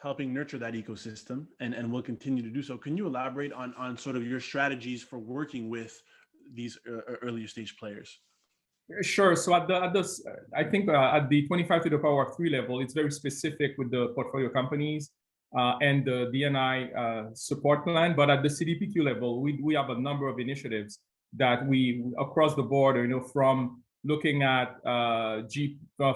helping nurture that ecosystem and will continue to do so, can you elaborate on sort of your strategies for working with these earlier stage players? Sure. So at the 25 to the power of 3 level, it's very specific with the portfolio companies and the DNI support plan. But at the CDPQ level, we have a number of initiatives that we across the board, from looking at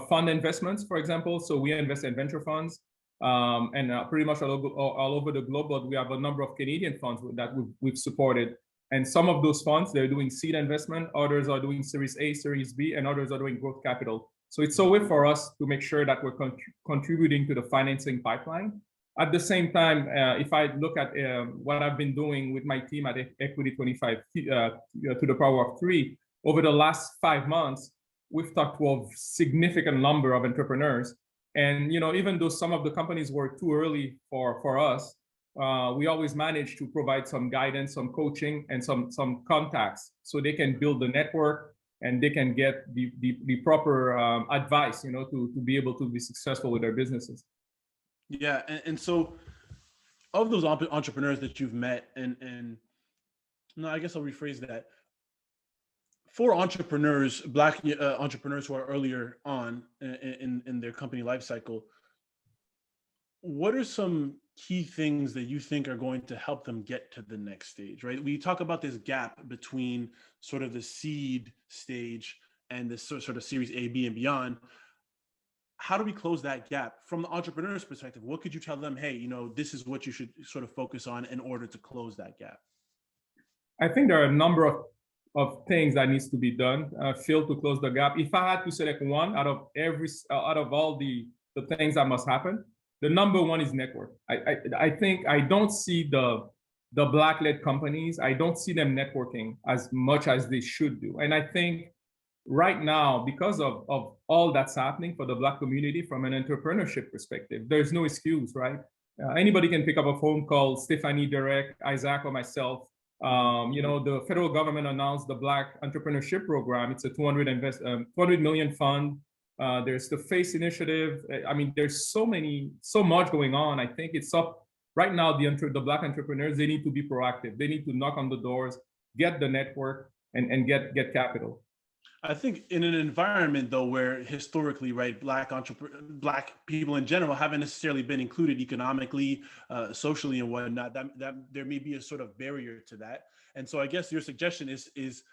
fund investments, for example. So we invest in venture funds and pretty much all over the globe. But we have a number of Canadian funds that we've supported. And some of those funds, they're doing seed investment, others are doing Series A, Series B, and others are doing growth capital. So it's a way for us to make sure that we're contributing to the financing pipeline. At the same time, if I look at what I've been doing with my team at Equity 25 to the power of 3, over the last 5 months, we've talked to a significant number of entrepreneurs. And even though some of the companies were too early for us, we always manage to provide some guidance, some coaching, and some contacts so they can build the network and they can get the proper advice, to be able to be successful with their businesses. Yeah, and so of those entrepreneurs that you've met, and no, I guess I'll rephrase that. For entrepreneurs, Black entrepreneurs who are earlier on in their company life cycle, what are some key things that you think are going to help them get to the next stage, right? We talk about this gap between sort of the seed stage and this sort of Series A, B, and beyond. How do we close that gap from the entrepreneur's perspective? What could you tell them? Hey, this is what you should sort of focus on in order to close that gap. I think there are a number of things that needs to be done, Phil, to close the gap. If I had to select one out of all the things that must happen, the number one is network. I think I don't see the Black-led companies, I don't see them networking as much as they should do. And I think right now, because of all that's happening for the Black community from an entrepreneurship perspective, there's no excuse, right? Anybody can pick up a phone, call Stephanie, Derek, Isaac, or myself. The federal government announced the Black Entrepreneurship Program. It's a $200 million fund. There's the FACE initiative. I mean, there's so much going on. I think it's up right now. The Black entrepreneurs, they need to be proactive. They need to knock on the doors, get the network, and get capital. I think in an environment though where historically, right, Black people in general haven't necessarily been included economically, socially, and whatnot, that there may be a sort of barrier to that. And so I guess your suggestion is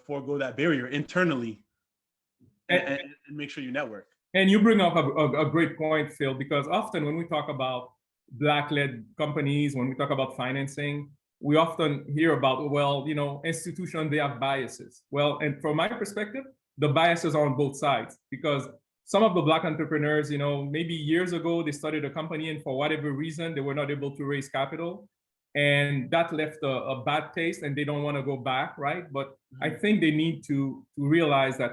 forego that barrier internally and make sure you network. And you bring up a great point, Phil, because often when we talk about Black-led companies, when we talk about financing, we often hear about, institutions, they have biases. Well, and from my perspective, the biases are on both sides, because some of the Black entrepreneurs, maybe years ago, they started a company and for whatever reason, they were not able to raise capital. And that left a bad taste and they don't want to go back, right? But I think they need to realize that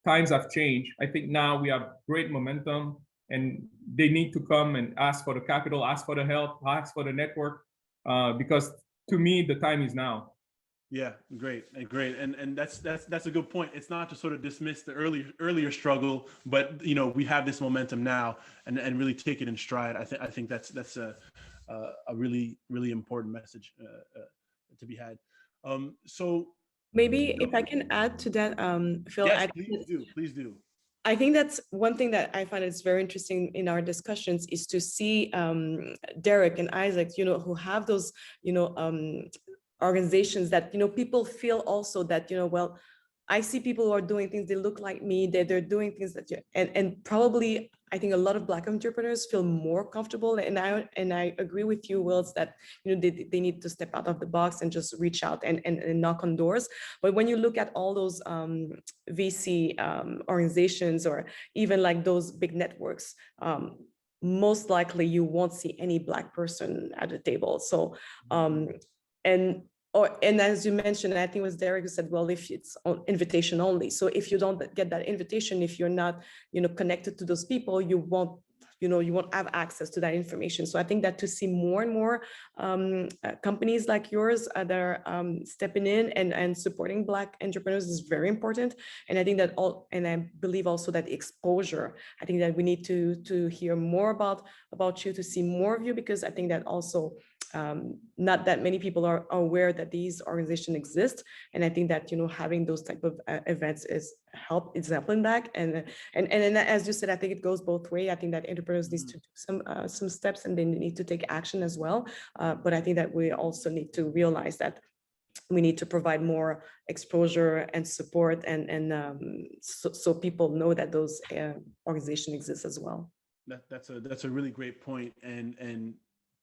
times have changed. I think now we have great momentum and they need to come and ask for the capital, ask for the help, ask for the network, because to me, the time is now. Yeah, great, and that's a good point. It's not to sort of dismiss the earlier struggle, but we have this momentum now, and really take it in stride. I think that's a really important message to be had. So Maybe if I can add to that, Phil, yes, please do. I think that's one thing that I find is very interesting in our discussions is to see Derek and Isaac, who have those, organizations that, people feel also that, well, I see people who are doing things, they look like me, they're doing things that, and probably I think a lot of Black entrepreneurs feel more comfortable. And I agree with you, Wills, that, they need to step out of the box and just reach out and knock on doors. But when you look at all those VC organizations, or even like those big networks, most likely you won't see any Black person at the table. So, and as you mentioned, I think it was Derek who said, well, if it's on invitation only. So if you don't get that invitation, if you're not, connected to those people, you won't have access to that information. So I think that to see more and more companies like yours that are stepping in and supporting Black entrepreneurs is very important. And I think that and I believe also that exposure, I think that we need to hear more about you, to see more of you, because I think that also not that many people are aware that these organizations exist. And I think that, having those type of events help exempling that. And as you said, I think it goes both ways. I think that entrepreneurs need to do some steps, and they need to take action as well. But I think that we also need to realize that we need to provide more exposure and support, and so people know that those organizations exist as well. That's a really great point. And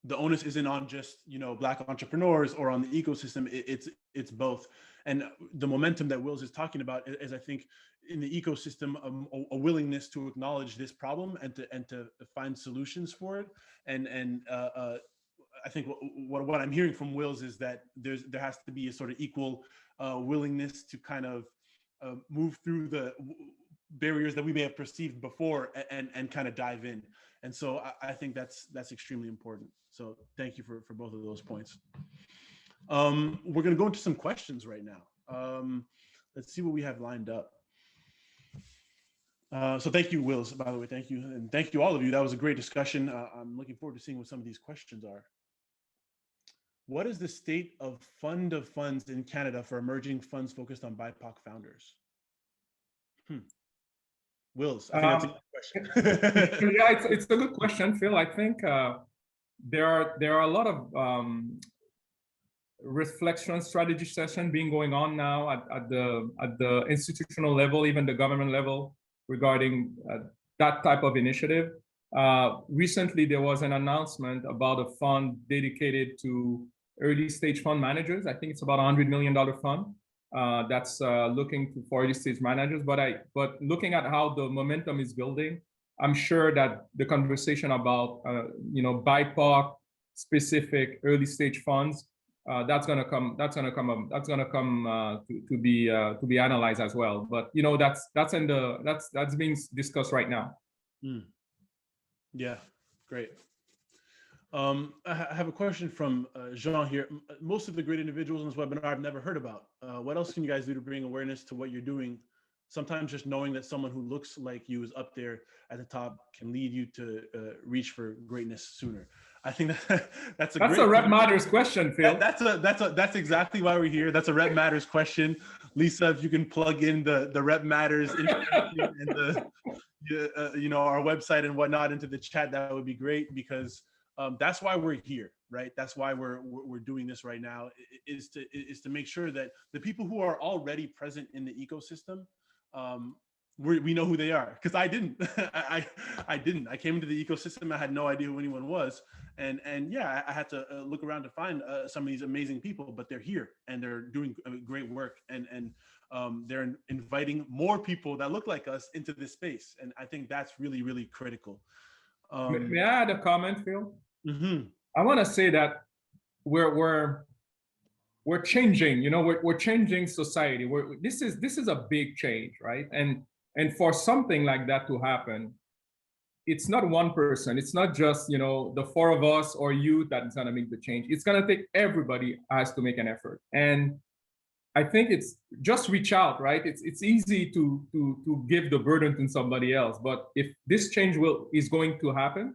the onus isn't on just Black entrepreneurs or on the ecosystem. It's both. And the momentum that Wills is talking about is, I think, in the ecosystem, a willingness to acknowledge this problem and to find solutions for it. And I think what I'm hearing from Wills is that there has to be a sort of equal willingness to kind of move through the barriers that we may have perceived before and kind of dive in. And so I think that's extremely important. So thank you for both of those points. We're going to go into some questions right now. Let's see what we have lined up. So thank you, Wills, by the way. Thank you. And thank you, all of you. That was a great discussion. I'm looking forward to seeing what some of these questions are. What is the state of fund of funds in Canada for emerging funds focused on BIPOC founders? Wills, I think that's a good question. Yeah, it's a good question, Phil. I think there are a lot of reflection strategy session going on now at the institutional level, even the government level, regarding that type of initiative. Recently, there was an announcement about a fund dedicated to early stage fund managers. I think it's about $100 million fund that's looking for early stage managers. But looking at how the momentum is building, I'm sure that the conversation about BIPOC specific early stage funds, that's gonna come to be analyzed as well. But that's being discussed right now. Yeah, great. I have a question from Jean here. Most of the great individuals in this webinar I've never heard about. What else can you guys do to bring awareness to what you're doing? Sometimes just knowing that someone who looks like you is up there at the top can lead you to reach for greatness sooner. I think that's a Rep Matters question, Phil. That's exactly why we're here. That's a Rep Matters question. Lisa, if you can plug in the Rep Matters information and our website and whatnot into the chat, that would be great, because that's why we're here, right? That's why we're doing this right now, is to make sure that the people who are already present in the ecosystem, we know who they are, because I didn't. I came into the ecosystem, I had no idea who anyone was, and yeah, I had to look around to find some of these amazing people, but they're here and they're doing great work, and they're inviting more people that look like us into this space, and I think that's really, really critical. May I add a comment, Phil? Mm-hmm. I want to say that we're changing. We're changing society. This is a big change, right? And for something like that to happen, it's not one person. It's not just the four of us or you that's gonna make the change. It's gonna take everybody has to make an effort. And I think it's just reach out, right? It's easy to give the burden to somebody else, but if this change is going to happen,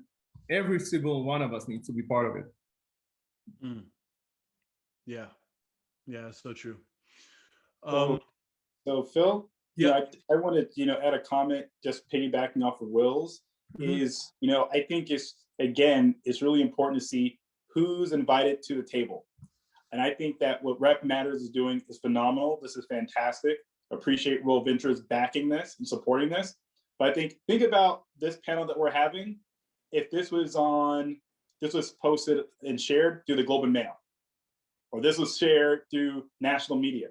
every single one of us needs to be part of it. Mm. Yeah, yeah, so true. So Phil, yeah, I wanted, add a comment just piggybacking off of Will's Mhm. is, I think it's really important to see who's invited to the table. And I think that what Rep Matters is doing is phenomenal. This is fantastic. Appreciate World Ventures backing this and supporting this. But I think about this panel that we're having. If this was posted and shared through the Globe and Mail, or this was shared through national media,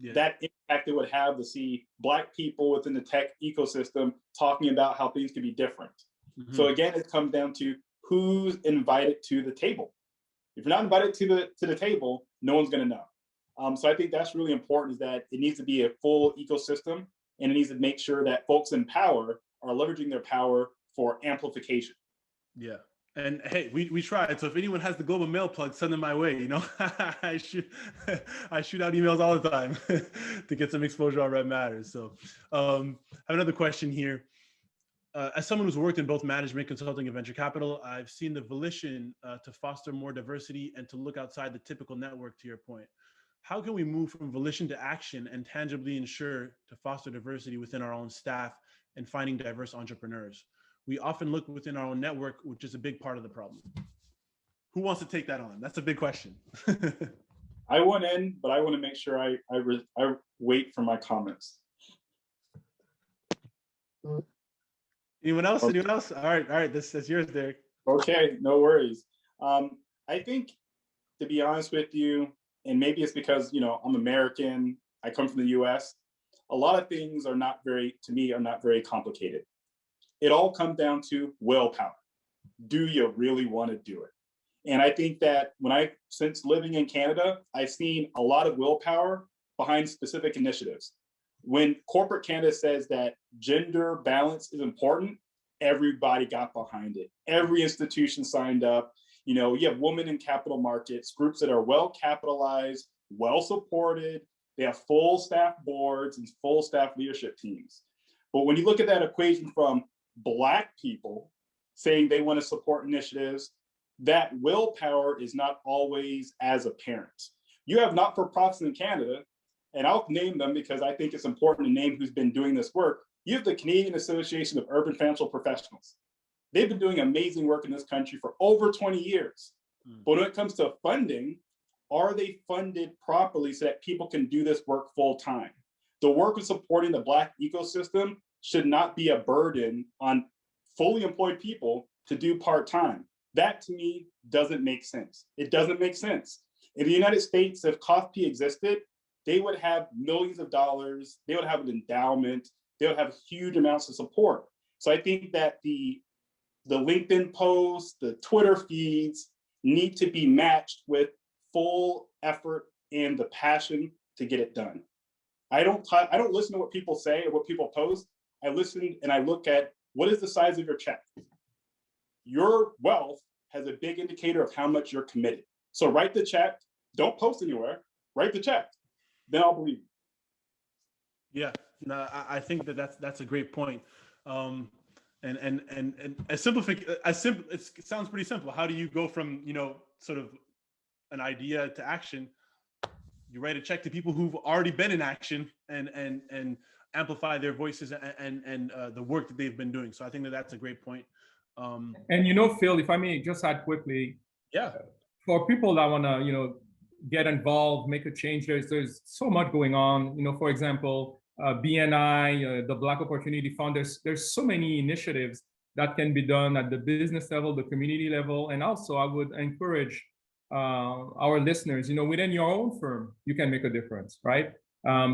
yeah, that impact it would have to see Black people within the tech ecosystem talking about how things could be different. Mhm. So again, it comes down to who's invited to the table. If you're not invited to the table, no one's going to know. So I think that's really important, is that it needs to be a full ecosystem, and it needs to make sure that folks in power are leveraging their power for amplification. Yeah. And hey, we tried. So if anyone has the Global Mail plug, send them my way. I shoot out emails all the time to get some exposure on Red Matters. So I have another question here. As someone who's worked in both management, consulting, and venture capital, I've seen the volition to foster more diversity and to look outside the typical network, to your point. How can we move from volition to action and tangibly ensure to foster diversity within our own staff and finding diverse entrepreneurs? We often look within our own network, which is a big part of the problem. Who wants to take that on? That's a big question. I want in, but I want to make sure I wait for my comments. Anyone else? Anyone else? All right. That's yours, Derek. Okay, no worries. I think, to be honest with you, and maybe it's because I'm American, I come from the U.S. A lot of things are not very complicated. It all comes down to willpower. Do you really want to do it? And I think that since living in Canada, I've seen a lot of willpower behind specific initiatives. When corporate Canada says that gender balance is important, everybody got behind it. Every institution signed up. You have women in capital markets, groups that are well capitalized, well supported. They have full staff boards and full staff leadership teams. But when you look at that equation from Black people saying they want to support initiatives, that willpower is not always as apparent. You have not-for-profits in Canada, and I'll name them because I think it's important to name who's been doing this work. You have the Canadian Association of Urban Financial Professionals. They've been doing amazing work in this country for over 20 years. But when it comes to funding, are they funded properly so that people can do this work full time? The work of supporting the Black ecosystem should not be a burden on fully employed people to do part-time. That to me doesn't make sense. It doesn't make sense. In the United States, if COFP existed, they would have millions of dollars, they would have an endowment, they would have huge amounts of support. So I think that the LinkedIn posts, the Twitter feeds need to be matched with full effort and the passion to get it done. I don't listen to what people say or what people post. I listen and I look at what is the size of your check. Your wealth has a big indicator of how much you're committed. So write the check. Don't post anywhere. Write the check. Then I'll believe you. Yeah, no, I think that's a great point. And it sounds pretty simple. How do you go from sort of an idea to action? You write a check to people who've already been in action and amplify their voices and the work that they've been doing. So I think that's a great point. And Phil, if I may just add quickly, yeah, for people that want to get involved, make a change, there's so much going on. For example, BNI, the Black Opportunity Fund, there's so many initiatives that can be done at the business level, the community level. And also I would encourage our listeners, within your own firm, you can make a difference, right?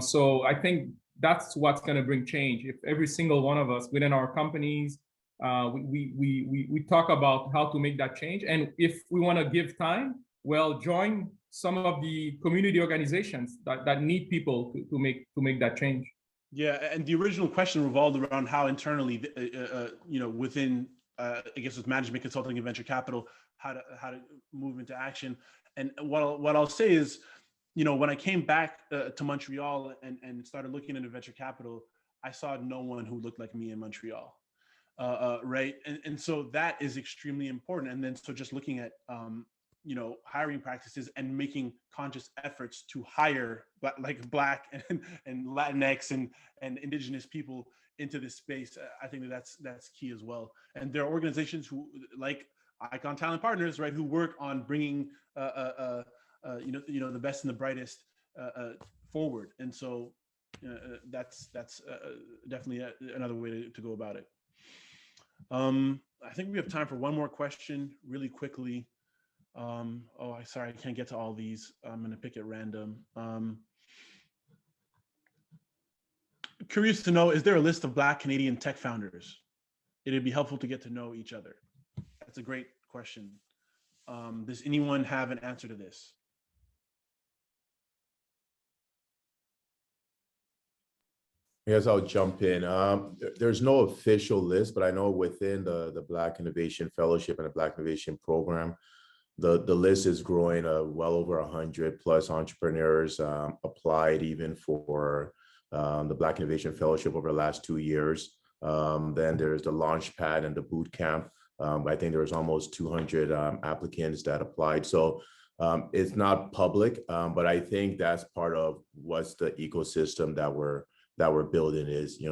So I think that's what's going to bring change. If every single one of us within our companies, we talk about how to make that change. And if we want to give time, well, join some of the community organizations that need people to make that change. Yeah, and the original question revolved around how internally, within, I guess with management, consulting, and venture capital, how to move into action. And what I'll say is, when I came back to Montreal and started looking into venture capital, I saw no one who looked like me in Montreal. Right. And so that is extremely important. And then so just looking at, hiring practices and making conscious efforts to hire Black and Latinx and Indigenous people into this space, I think that's key as well. And there are organizations who, like Icon Talent Partners, right, who work on bringing, the best and the brightest forward. And so that's definitely another way to go about it. I think we have time for one more question really quickly. Sorry, I can't get to all these. I'm going to pick at random. Curious to know, is there a list of Black Canadian tech founders? It'd be helpful to get to know each other. That's a great question. Does anyone have an answer to this? I guess I'll jump in. There's no official list, but I know within the Black Innovation Fellowship and the Black Innovation Program, the list is growing. Well over 100 plus entrepreneurs applied even for the Black Innovation Fellowship over the last 2 years. Then there's the Launchpad and the boot camp. I think there was almost 200 applicants that applied. So it's not public, but I think that's part of what's the ecosystem that we're building is,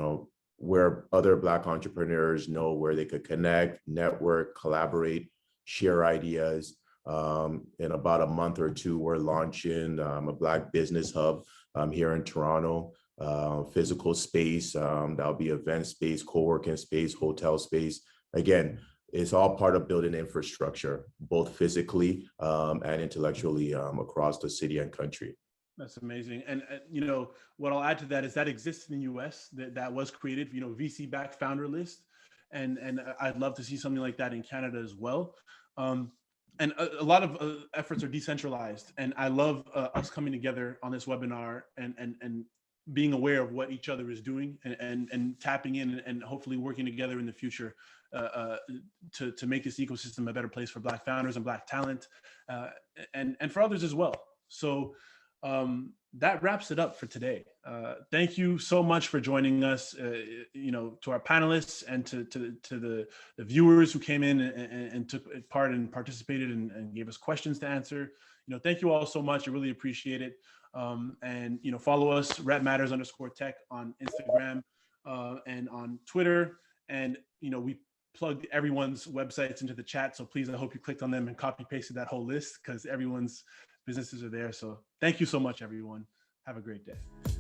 where other Black entrepreneurs know where they could connect, network, collaborate, share ideas. In about a month or two, we're launching a Black business hub here in Toronto, physical space. That'll be event space, co-working space, hotel space. Again, it's all part of building infrastructure, both physically and intellectually across the city and country. That's amazing. And, what I'll add to that is that exists in the US, that was created, VC-backed founder list. And I'd love to see something like that in Canada as well. And a lot of efforts are decentralized. And I love us coming together on this webinar and being aware of what each other is doing and tapping in and hopefully working together in the future to make this ecosystem a better place for Black founders and Black talent and for others as well. So that wraps it up for today. Thank you so much for joining us, to our panelists and to the viewers who came in and took part and participated and gave us questions to answer. Thank you all so much. I really appreciate it. And, follow us, @matters_tech on Instagram and on Twitter. And, we plugged everyone's websites into the chat. So please, I hope you clicked on them and copy pasted that whole list because everyone's businesses are there. So thank you so much, everyone. Have a great day.